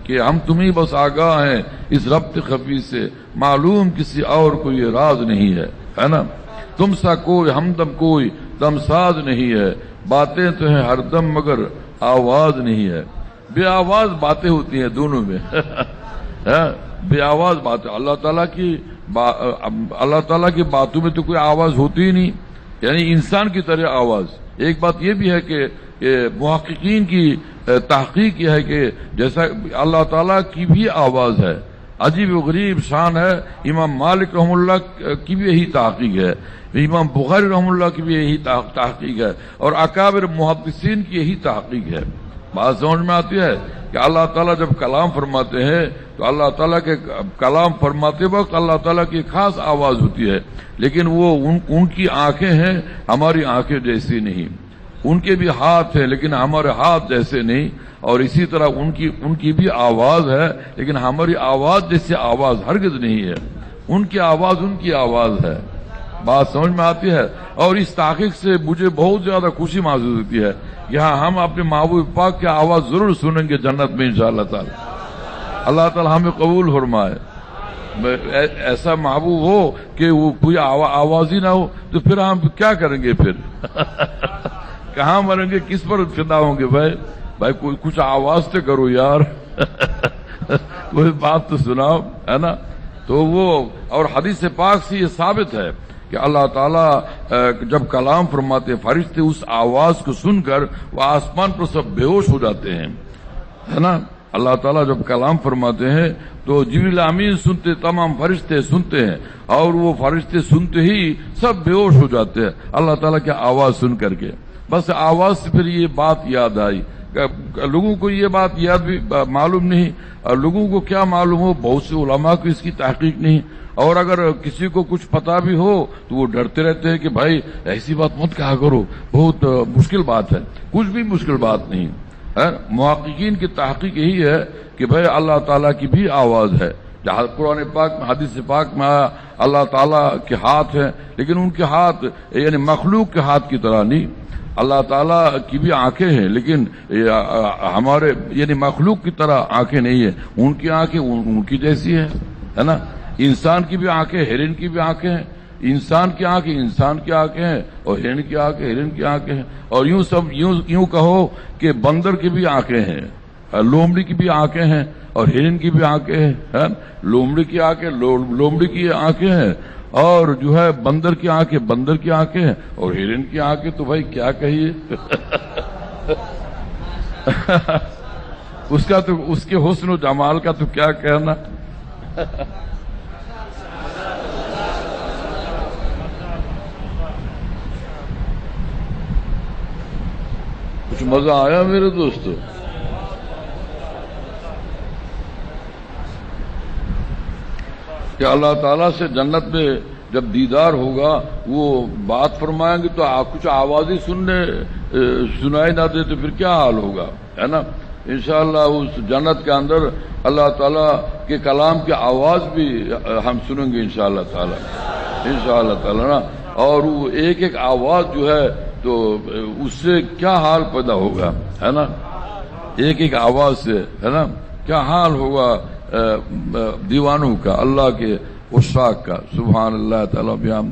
کہ ہم تمہیں بس آگاہ ہیں اس ربط خفی سے، معلوم کسی اور کو یہ راز نہیں ہے نا؟ تم سا کوئی ہمدم کوئی دمساز نہیں ہے، باتیں تو ہیں ہر دم مگر آواز نہیں ہے۔ بے آواز باتیں ہوتی ہیں دونوں میں بے آواز باتیں۔ اللہ تعالیٰ کی باتوں میں تو کوئی آواز ہوتی ہی نہیں، یعنی انسان کی طرح آواز۔ ایک بات یہ بھی ہے کہ محققین کی تحقیق یہ ہے کہ جیسا اللہ تعالیٰ کی بھی آواز ہے، عجیب و غریب شان ہے۔ امام مالک رحم اللہ کی بھی یہی تحقیق ہے، امام بخاری رحم اللہ کی بھی یہی تحقیق ہے، اور اکابر محدثین کی یہی تحقیق ہے۔ بات سمجھ میں آتی ہے کہ اللہ تعالیٰ جب کلام فرماتے ہیں تو اللہ تعالیٰ کے کلام فرماتے وقت اللہ تعالیٰ کی خاص آواز ہوتی ہے، لیکن وہ ان کی آنکھیں ہیں ہماری آنکھیں جیسی نہیں، ان کے بھی ہاتھ ہیں لیکن ہمارے ہاتھ جیسے نہیں، اور اسی طرح ان کی بھی آواز ہے لیکن ہماری آواز جیسی آواز ہرگز نہیں ہے۔ ان کی آواز ہے۔ بات سمجھ میں آتی ہے؟ اور اس تحقیق سے مجھے بہت زیادہ خوشی محسوس ہوتی ہے کہ ہاں ہم اپنے محبوب پاک کی آواز ضرور سنیں گے جنت میں انشاءاللہ تعالی۔ اللہ تعالی ہمیں قبول فرمائے۔ ایسا محبوب ہو کہ وہ کوئی آواز ہی نہ ہو تو پھر ہم کیا کریں گے؟ پھر کہاں مریں گے؟ کس پر فدا ہوں گے؟ بھائی کوئی کچھ آواز تو کرو یار کوئی بات تو سناؤ، ہے نا؟ تو وہ اور حدیث پاک سے یہ ثابت ہے کہ اللہ تعالیٰ جب کلام فرماتے فرشتے اس آواز کو سن کر وہ آسمان پر سب بے ہوش ہو جاتے ہیں، ہے نا؟ اللہ تعالیٰ جب کلام فرماتے ہیں تو جبریل امین سنتے، تمام فرشتے سنتے ہیں، اور وہ فرشتے سنتے ہی سب بے ہوش ہو جاتے ہیں اللہ تعالیٰ کی آواز سن کر کے۔ بس آواز سے پھر یہ بات یاد آئی۔ لوگوں کو یہ بات یاد بھی معلوم نہیں، اور لوگوں کو کیا معلوم ہو، بہت سے علماء کو اس کی تحقیق نہیں، اور اگر کسی کو کچھ پتا بھی ہو تو وہ ڈرتے رہتے ہیں کہ بھائی ایسی بات مت کہا کرو، بہت مشکل بات ہے۔ کچھ بھی مشکل بات نہیں ہے۔ محققین کی تحقیق یہی ہے کہ بھائی اللہ تعالیٰ کی بھی آواز ہے۔ جہاں قرآن پاک میں حدیث پاک میں آیا اللہ تعالیٰ کے ہاتھ ہیں، لیکن ان کے ہاتھ یعنی مخلوق کے ہاتھ کی طرح نہیں۔ اللہ تعالیٰ کی بھی آنکھیں ہیں لیکن ہمارے یعنی مخلوق کی طرح آنکھیں نہیں ہیں، ان کی آنکھیں ان کی جیسی ہے نا؟ انسان کی بھی آنکھیں، ہرن کی بھی آنکھیں ہیں، انسان کی آنکھیں انسان کی آنکھیں ہیں، اور ہرن کی آنکھیں ہرن کی آنکھیں ہیں، اور یوں کہو کہ بندر کی بھی آنکھیں ہیں، لومڑی کی بھی آنکھیں ہیں، اور ہرن کی بھی آنکھیں ہیں۔ لومڑی کی آنکھیں لومڑی کی آنکھیں ہیں، اور جو ہے بندر کی آنکھیں بندر کی آنکھیں ہیں، اور ہرن کی آنکھیں تو بھائی کیا کہیے اس کے حسن و جمال کا تو کیا کہنا۔ کچھ مزہ آیا میرے دوستو؟ کہ اللہ تعالیٰ سے جنت میں جب دیدار ہوگا وہ بات فرمائیں گے تو کچھ آوازیں سنائی نہ دے تو پھر کیا حال ہوگا، ہے نا؟ انشاءاللہ اس جنت کے اندر اللہ تعالیٰ کے کلام کی آواز بھی ہم سنیں گے انشاءاللہ تعالیٰ نا۔ اور وہ ایک ایک آواز جو ہے تو اس سے کیا حال پیدا ہوگا، ہے نا؟ ایک ایک آواز سے، ہے نا، کیا حال ہوگا دیوانوں کا، اللہ کے عشاق کا۔ سبحان اللہ تعالیٰ بیام